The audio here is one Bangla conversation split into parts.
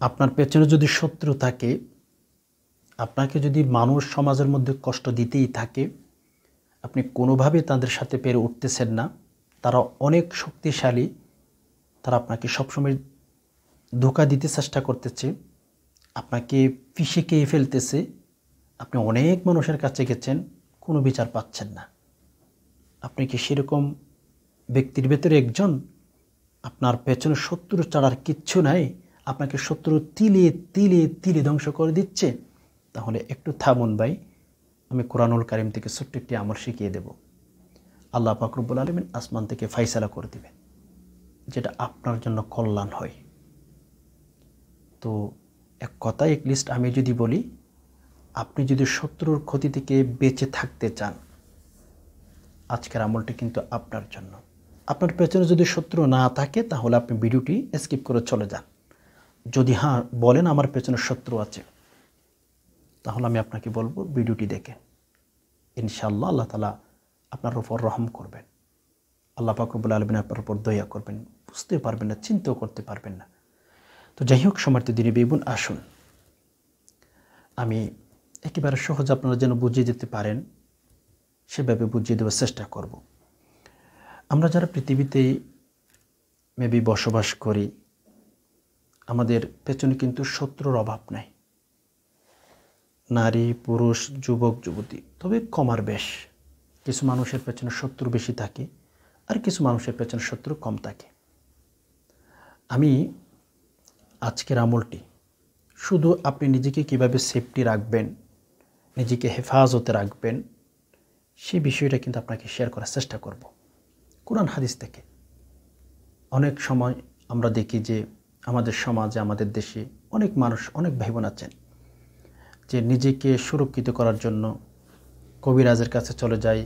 আপনার পেছনে যদি শত্রু থাকে, আপনাকে যদি মানুষ সমাজের মধ্যে কষ্ট দিতেই থাকে, আপনি কোনোভাবে তাদের সাথে পেরে উঠতেছেন না, তারা অনেক শক্তিশালী, তারা আপনাকে সবসময় ধোঁকা দিতে চেষ্টা করতেছে, আপনাকে পিষে খেয়ে ফেলতেছে, আপনি অনেক মানুষের কাছে গেছেন, কোনো বিচার পাচ্ছেন না। আপনি কি সেরকম ব্যক্তির ভেতরে একজন? আপনার পেছনে শত্রু ছাড়ার কিচ্ছু নাই, আপনাকে শত্রু তিলে তিলে তিলে ধ্বংস করে দিচ্ছে? তাহলে একটু থামুন ভাই, আমি কোরআনুল কারীম থেকে ছোট্ট একটি আমল শিখিয়ে দেব। আল্লাহ পাক রব্বুল আলামিন আসমান থেকে ফাইসালা করে দিবেন, যেটা আপনার জন্য কল্যাণ হয়। তো এক কথায় এক লিস্ট আমি যদি বলি, আপনি যদি শত্রুর ক্ষতি থেকে বেঁচে থাকতে চান, আজকের আমলটি কিন্তু আপনার জন্য। আপনার পেছনে যদি শত্রু না থাকে তাহলে আপনি ভিডিওটি স্কিপ করে চলে যান। যদি হ্যাঁ বলেন আমার পেছনে শত্রু আছে, তাহলে আমি আপনাকে বলবো ভিডিওটি দেখে ইনশাআল্লাহ আল্লাহ তাআলা আপনার উপর রহম করবেন। আল্লাহ পাক রব্বুল আলামিন আপনার উপর দয়া করবেন, বুঝতে পারবেন না, চিন্তাও করতে পারবেন না। তো যাই হোক, সম্মানিত দিনী ভাই বোন, আসুন আমি একেবারে সহজ আপনারা যেন বুঝিয়ে দিতে পারেন সেভাবে বুঝিয়ে দেওয়ার চেষ্টা করব। আমরা যারা পৃথিবীতে মেবি বসবাস করি, আমাদের পেছনে কিন্তু শত্রুর অভাব নাই, নারী পুরুষ যুবক যুবতী, তবে কমার বেশ। কিছু মানুষের পেছনে শত্রু বেশি থাকে, আর কিছু মানুষের পেছনে শত্রু কম থাকে। আমি আজকের আমলটি শুধু আপনি নিজেকে কিভাবে সেফটি রাখবেন, নিজেকে হেফাজতে রাখবেন, সেই বিষয়টা কিন্তু আপনাকে শেয়ার করার চেষ্টা করব কোরআন হাদিস থেকে। অনেক সময় আমরা দেখি যে আমাদের সমাজে, আমাদের দেশে অনেক মানুষ, অনেক ভাই বোন আছেন যে নিজেকে সুরক্ষিত করার জন্য কবিরাজের কাছে চলে যায়,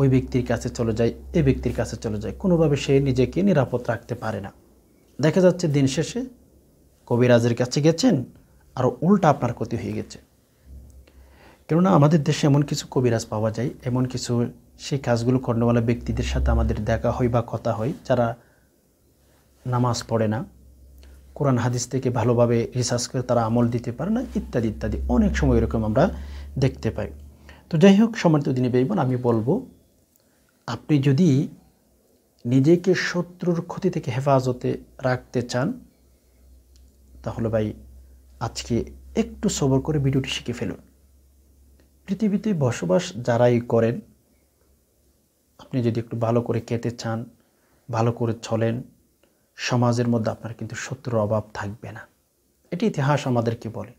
ওই ব্যক্তির কাছে চলে যায়, এই ব্যক্তির কাছে চলে যায়, কোনোভাবে সে নিজেকে নিরাপদ রাখতে পারে না। দেখা যাচ্ছে দিন শেষে কবিরাজের কাছে গেছেন আর উল্টা আপনার ক্ষতি হয়ে গেছে। কেননা আমাদের দেশে এমন কিছু কবিরাজ পাওয়া যায়, এমন কিছু সেই কাজগুলো কর্ণওয়ালা ব্যক্তিদের সাথে আমাদের দেখা হয় বা কথা হয়, যারা নামাজ পড়ে না, কোরআন হাদিস থেকে ভালোভাবে রিসার্চ করে তারা আমল দিতে পারে না, ইত্যাদি ইত্যাদি অনেক সময় এরকম আমরা দেখতে পাই। তো যাই হোক, সম্মানিত দিনী ভাই বোন, আমি বলবো আপনি যদি নিজেকে শত্রুর ক্ষতি থেকে হেফাজতে রাখতে চান, তাহলে ভাই আজকে একটু সবর করে ভিডিওটি শিখে ফেলুন। পৃথিবীতে বসবাস যারাই করেন, আপনি যদি একটু ভালো করে খেতে চান, ভালো করে চলেন, সমাজের মধ্যে আপনার কিন্তু শত্রুর অভাব থাকবে না। এটি ইতিহাস আমাদেরকে বলে,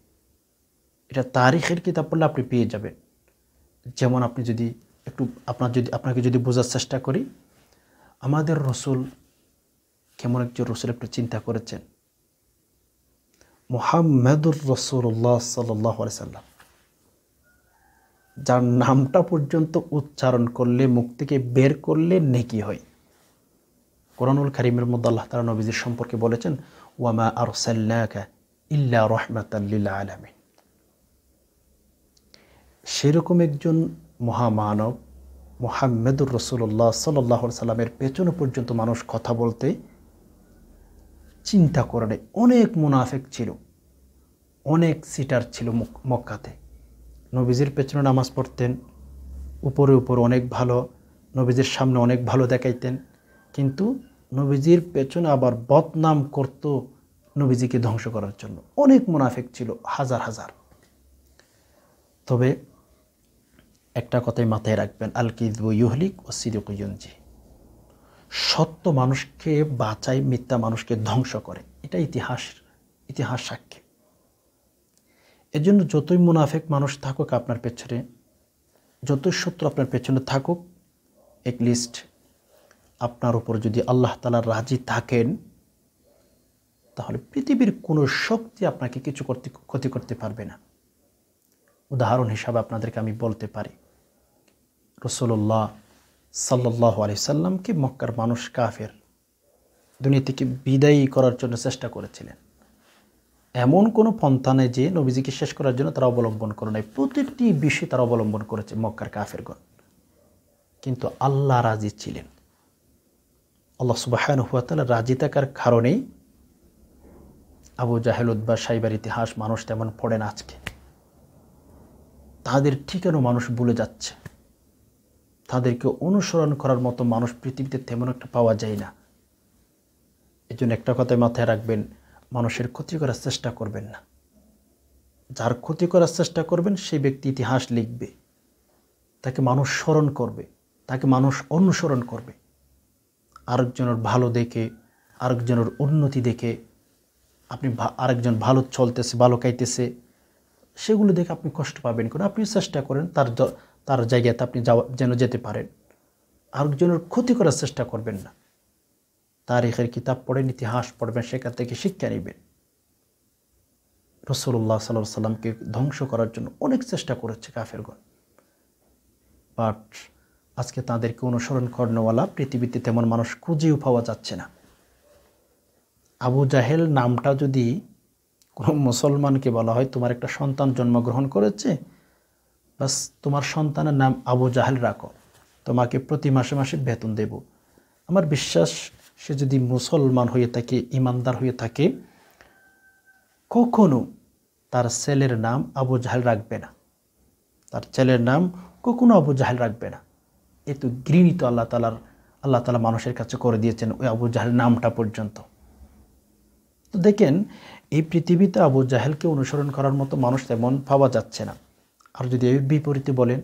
এটা তারিখের কিতাব পড়লে আপনি পেয়ে যাবেন। যেমন আপনি যদি একটু আপনাকে যদি বোঝার চেষ্টা করি, আমাদের রসুল কেমন একজন রসুল একটু চিন্তা করেছেন। মুহাম্মাদুর রাসূলুল্লাহ সাল্লাল্লাহু আলাইহি সাল্লাম, যার নামটা পর্যন্ত উচ্চারণ করলে, মুখ থেকে বের করলে নেকি হয়। কোরআনুল কারীমের মধ্যে আল্লাহ তাআলা নবীজির সম্পর্কে বলেছেন, ওয়ামা আরসালনাকা ইল্লা রাহমাতাল লিল আলামিন। সেরকম একজন মহামানব মুহাম্মাদুর রাসূলুল্লাহ সাল্লাল্লাহু আলাইহি সাল্লামের পেছনে পর্যন্ত মানুষ কথা বলতে চিন্তা করে। অনেক মুনাফিক ছিল, অনেক সিটার ছিল মক্কাতে। নবীজির পেছনে নামাজ পড়তেন, উপরে উপরে অনেক ভালো, নবীজির সামনে অনেক ভালো দেখাইতেন, কিন্তু নবীজির পেছনে আবার বদনাম করত নবীজিকে ধ্বংস করার জন্য। অনেক মুনাফিক ছিল, হাজার হাজার। তবে একটা কথাই মাথায় রাখবেন, আল কিযবু ইউহলিক ওয়া সিদকু ইউনজি। সত্য মানুষকে বাঁচায়, মিথ্যা মানুষকে ধ্বংস করে, এটা ইতিহাস সাক্ষী। এর জন্য যতই মুনাফিক মানুষ থাকুক আপনার পেছনে, যতই শত্রু আপনার পেছনে থাকুক, লিস্ট আপনার উপর যদি আল্লাহ তাআলা রাজি থাকেন, তাহলে পৃথিবীর কোনো শক্তি আপনাকে কিছু ক্ষতি করতে পারবে না। উদাহরণ হিসাবে আপনাদেরকে আমি বলতে পারি, রাসূলুল্লাহ সাল্লাল্লাহু আলাইহি সাল্লামকে মক্কার মানুষ, কাফের, দুনিয়া থেকে বিদায়ী করার জন্য চেষ্টা করেছিলেন। এমন কোনো পন্থা নেই যে নবীজিকে শেষ করার জন্য তারা অবলম্বন করে নাই। প্রতিটি বিষয় তারা অবলম্বন করেছে মক্কার কাফেরগণ, কিন্তু আল্লাহ রাজি ছিলেন। আল্লাহ সুবহানাহু ওয়া তাআলা রাজি থাকার কারণেই আবু জাহেল উতবা সাইবার ইতিহাস মানুষ তেমন পড়ে না আজকে। তাদের ঠিকানা মানুষ ভুলে যাচ্ছে। তাদেরকে অনুসরণ করার মতো মানুষ পৃথিবীতে তেমন একটা পাওয়া যায় না। এই জন্য একটা কথাই মাথায় রাখবেন, মানুষের ক্ষতি করার চেষ্টা করবেন না। যার ক্ষতি করার চেষ্টা করবেন সেই ব্যক্তি ইতিহাস লিখবে, তাকে মানুষ স্মরণ করবে, তাকে মানুষ অনুসরণ করবে। আরেকজনের ভালো দেখে, আরেকজনের উন্নতি দেখে আপনি আরেকজন ভালো চলতেছে, ভালো খাইতেছে, সেগুলো দেখে আপনি কষ্ট পাবেন কেন? আপনি চেষ্টা করেন তার জায়গাতে আপনি যেন যেতে পারেন। আরেকজনের ক্ষতি করার চেষ্টা করবেন না। তারিখের কিতাব পড়েন, ইতিহাস পড়বেন, সেখান থেকে শিক্ষা নেবেন। রাসূলুল্লাহ সাল্লাল্লাহু আলাইহি সাল্লামকে ধ্বংস করার জন্য অনেক চেষ্টা করেছে কাফেরগণ, বাট আজকে তাদেরকে অনুসরণ করানোওয়ালা পৃথিবীতে তেমন মানুষ খুঁজেও পাওয়া যাচ্ছে না। আবু জাহেল নামটা যদি কোনো মুসলমানকে বলা হয়, তোমার একটা সন্তান জন্মগ্রহণ করেছে, বাস তোমার সন্তানের নাম আবু জাহেল রাখো, তোমাকে প্রতি মাসে মাসে বেতন দেব, আমার বিশ্বাস সে যদি মুসলমান হয়ে থাকে, ইমানদার হয়ে থাকে, কখনো তার ছেলের নাম আবু জাহেল রাখবে না। তার ছেলের নাম কখনো আবু জাহেল রাখবে না। এ তো ঘৃণিত আল্লাহ তাআলা মানুষের কাছে করে দিয়েছেন ওই আবু জাহেল নামটা পর্যন্ত। তো দেখেন, এই পৃথিবীতে আবু জাহেলকে অনুসরণ করার মতো মানুষ তেমন পাওয়া যাচ্ছে না। আর যদি এর বিপরীতে বলেন,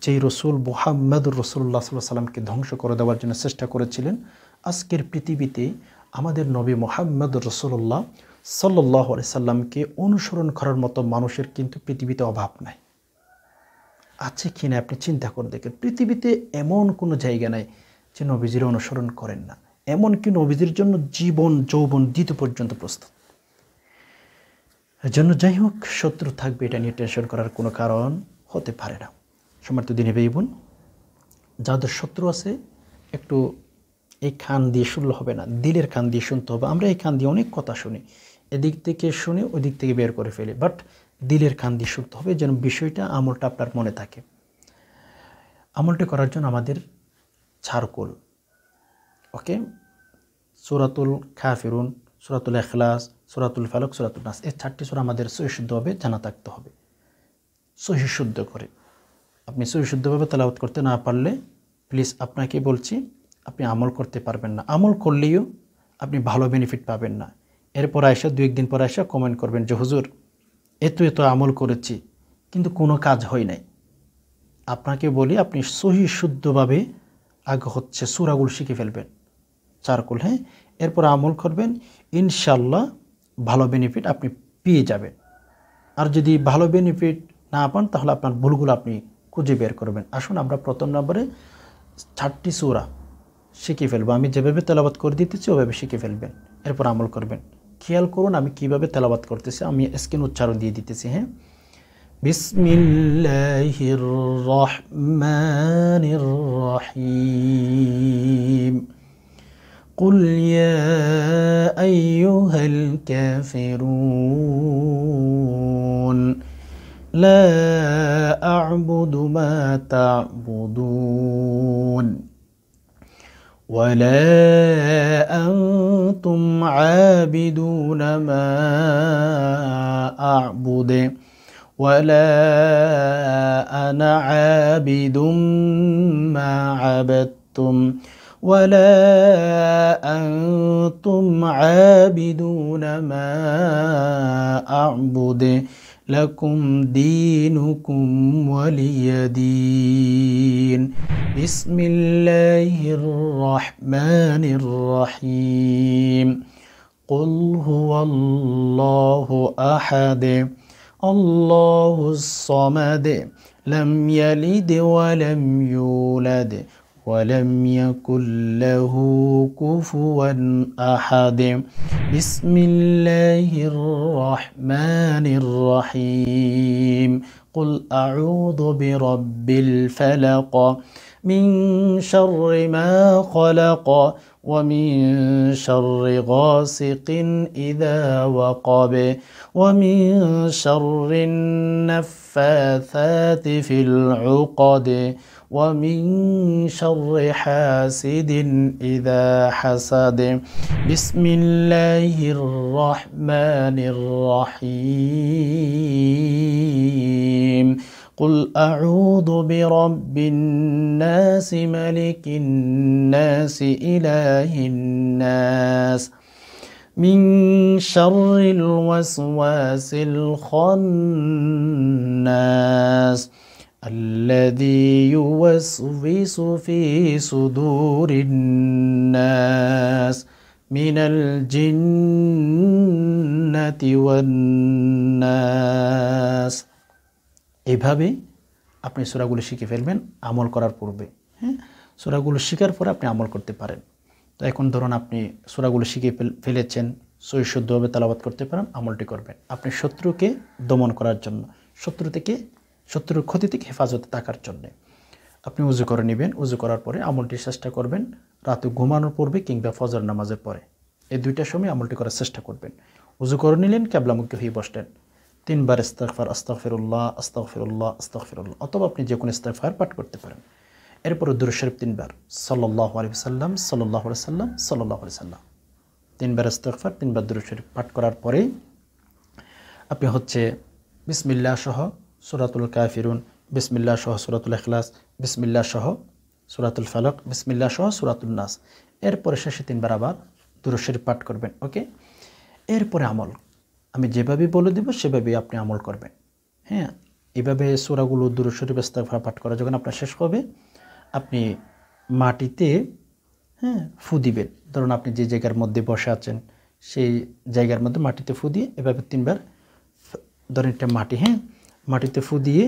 যেই রসুল মুহাম্মদুর রাসূলুল্লাহ সাল্লাল্লাহু আলাইহি সাল্লামকে ধ্বংস করে দেওয়ার জন্য চেষ্টা করেছিলেন, আজকের পৃথিবীতে আমাদের নবী মুহাম্মদুর রাসূলুল্লাহ সাল্লাল্লাহু আলাইহি সাল্লামকে অনুসরণ করার মতো মানুষের কিন্তু পৃথিবীতে অভাব নাই। আছে কি না আপনি চিন্তা করে দেখেন। পৃথিবীতে এমন কোনো জায়গা নাই যে নবীজির অনুসরণ করেন না। এমনকি নবীজির জন্য জীবন যৌবন দিতে পর্যন্ত প্রস্তুত। এজন্য যাই হোক, শত্রু থাকবে এটা নিয়ে টেনশন করার কোনো কারণ হতে পারে না। সম্মানিত দিনী ভাই বোন, যাদের শত্রু আছে একটু এই কান দিয়ে শুনলে হবে না, দিলের কান দিয়ে শুনতে হবে। আমরা এই কান দিয়ে অনেক কথা শুনি, এদিক থেকে শুনে ওই দিক থেকে বের করে ফেলি, বাট দিলের কান দিয়ে শুনতে হবে যেন বিষয়টা, আমলটা আপনার মনে থাকে। আমলটা করার জন্য আমাদের চারকুল, ওকে, সূরাতুল কাফিরুন, সূরাতুল ইখলাস, সূরাতুল ফালাক, সূরাতুল নাস, এই 4টি সূরা আমাদের সহিশুদ্ধভাবে জানা থাকতে হবে। সহিশুদ্ধ করে, আপনি সহিশুদ্ধভাবে তেলাওয়াত করতে না পারলে প্লিজ আপনাকে বলছি, আপনি আমল করতে পারবেন না। আমল করলেও আপনি ভালো বেনিফিট পাবেন না। এরপর আয়সা 2-1 দিন পর আয়সা কমেন্ট করবেন যে হুজুর এত আমল করেছি কিন্তু কোনো কাজ হয় নাই। আপনাকে বলি, আপনি সহিশুদ্ধভাবে আগে হচ্ছে সূরাগুলো শিখে ফেলবেন, চারকুল, হ্যাঁ, এরপর আমল করবেন, ইনশাল্লাহ ভালো বেনিফিট আপনি পেয়ে যাবেন। আর যদি ভালো বেনিফিট না পান তাহলে আপনার ভুলগুলো আপনি খুঁজে বের করবেন। আসুন আমরা প্রথম নম্বরে 4টি সূরা শিখে ফেলবো। আমি যেভাবে তেলাওয়াত করে দিতেছি ওভাবে শিখে ফেলবেন, এরপর আমল করবেন। খেয়াল করুন আমি কিভাবে তেলাওয়াত করতেছি, আমি স্ক্রিন উচ্চারণ দিয়ে দিতেছি, হ্যাঁ। বিসমিল্লাহির রহমানির রহিম। قل يا أيها الكافرون لا أعبد ما تعبدون ولا أنتم عابدون ما أعبد ولا أنا عابد ما عبدتم ولا أنتم عابدون ما أعبد لكم دينكم ولي دين. بسم الله الرحمن الرحيم. قل هو الله أحد الله الصمد لم يلد ولم يولد ولم يكن له كفوا أحد. بسم الله الرحمن الرحيم. قل أعوذ برب الفلق من شر ما خلق ومن شر غاسق إذا وقب ومن شر النفاثات في العقد ومن شر حاسد إذا حسد بسم الله الرحمن الرحيم قل أعوذ برب الناس ملك الناس إله الناس من شر الوسواس الخناس الذي يوسوس في صدور الناس من الجنة والناس এইভাবে আপনি সূরাগুলো শিখে ফেলবেন আমল করার পূর্বে। হ্যাঁ, সূরাগুলো শেখার পরে আপনি আমল করতে পারেন। তো এখন ধরুন আপনি সূরাগুলো শিখে ফেলেছেন, সহি শুদ্ধভাবে তেলাওয়াত করতে পারেন, আমলটি করবেন আপনি শত্রুকে দমন করার জন্য, শত্রুর ক্ষতি থেকে হেফাজতে থাকার জন্য। আপনি উযু করে নেবেন, উযু করার পরে আমলটি চেষ্টা করবেন রাতে ঘুমানোর পূর্বে কিংবা ফজর নামাজের পরে, এই দুইটার সময় আমলটি করার চেষ্টা করবেন। উযু করে নিলেন, কিবলামুখী হয়ে বসলেন, 3 বার ইস্তিগফার, আস্তাগফিরুল্লাহ আস্তাগফিরুল্লাহ আস্তাগফিরুল্লাহ, অথবা আপনি যে কোনো ইস্তিগফার পাঠ করতে পারেন। এরপর দুরূদ শরীফ 3 বার, সাল্লাল্লাহু আলাইহি ওয়াসাল্লাম সাল্লাল্লাহু আলাইহি ওয়াসাল্লাম সাল্লাল্লাহু আলাইহি ওয়াসাল্লাম, 3 বার ইস্তিগফার, 3 বার দুরূদ শরীফ পাঠ করার পরে আপনি বিসমিল্লাহ সহ সূরাতুল কাফিরুন, বিসমিল্লাহ সহ সূরাতুল ইখলাস, বিসমিল্লাহ সহ সূরাতুল ফালাক, বিসমিল্লাহ সহ সূরাতুন নাস, এরপরে শেষে 3 বার আবার দুরূদ শরীফ পাঠ করবেন। ওকে, এরপরে আমল আমি যেভাবে বলে দেব সেভাবেই আপনি আমল করবেন। হ্যাঁ, এইভাবে সূরাগুলো দুরূদ শরীফ ইস্তিগফার পাঠ করা যখন আপনার শেষ হবে, আপনি মাটিতে ফু দিবেন। ধরুন আপনি যে জায়গার মধ্যে বসে আছেন সেই জায়গার মধ্যে মাটিতে ফু দিয়ে এভাবে 3 বার, ধরেন একটা মাটি, মাটিতে ফু দিয়ে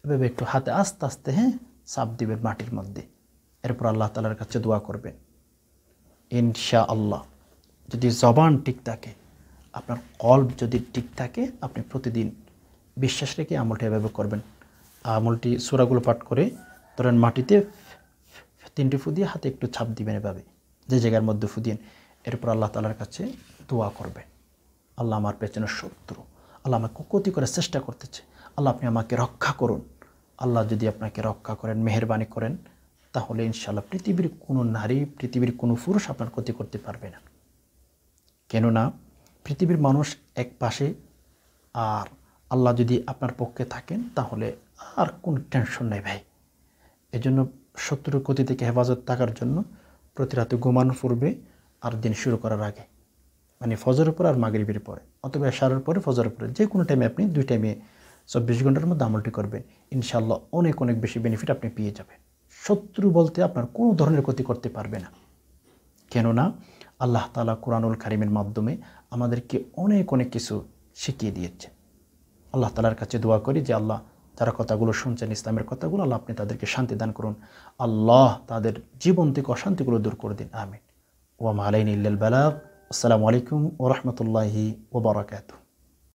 এভাবে একটু হাতে আস্তে আস্তে চাপ দিবেন মাটির মধ্যে। এরপর আল্লাহ তাআলার কাছে দোয়া করবেন। ইনশাআল্লাহ যদি জবান ঠিক থাকে, আপনার কলব যদি ঠিক থাকে, আপনি প্রতিদিন বিশ্বাস রেখে আমলটি এভাবে করবেন। আমলটি সূরাগুলো পাঠ করে ধরেন মাটিতে 3টি ফু দিয়ে হাতে একটু ছাপ দিবেন, এভাবে যে জায়গার মধ্যে ফু দিন। এরপর আল্লাহ তাআলার কাছে দোয়া করবেন, আল্লাহ আমার পেছনের শত্রু, আল্লাহ আমাকে ক্ষতি করার চেষ্টা করতেছে, আল্লাহ আপনি আমাকে রক্ষা করুন। আল্লাহ যদি আপনাকে রক্ষা করেন, মেহেরবানি করেন, তাহলে ইনশাআল্লাহ পৃথিবীর কোনো নারী, পৃথিবীর কোনো পুরুষ আপনার ক্ষতি করতে পারবে না। কেননা পৃথিবীর মানুষ এক পাশে, আর আল্লাহ যদি আপনার পক্ষে থাকেন তাহলে আর কোনো টেনশন নেই ভাই। এজন্য শত্রুর ক্ষতি থেকে হেফাজত থাকার জন্য প্রতি রাতে ঘুমানোর পূর্বে আর দিন শুরু করার আগে, মানে ফজরের পর আর মাগরিবের পরে, অথবা এশারের পরে ফজরের পরে, যে কোনো টাইমে আপনি 2 টাইমে 24 ঘন্টার মধ্যে আমলটি করবেন। ইনশাআল্লাহ অনেক অনেক বেশি বেনিফিট আপনি পেয়ে যাবেন। শত্রু বলতে আপনার কোনো ধরনের ক্ষতি করতে পারবে না। কেননা আল্লাহ তাআলা কুরআনুল কারীমের মাধ্যমে আমাদেরকে অনেক অনেক কিছু শিখিয়ে দিয়েছে। আল্লাহ তাআলার কাছে দোয়া করি যে আল্লাহ যারা কথাগুলো শুনছেন, ইসলামের কথাগুলো, আল্লাহ আপনি তাদেরকে শান্তি দান করুন। আল্লাহ তাদের জীবন থেকে অশান্তিগুলো দূর করে দিন। আমিন। ওয়া মা আলাইনা ইল্লাল বালাগ। আসসালামু আলাইকুম ওয়া রাহমাতুল্লাহি ওয়া বারাকাতুহু।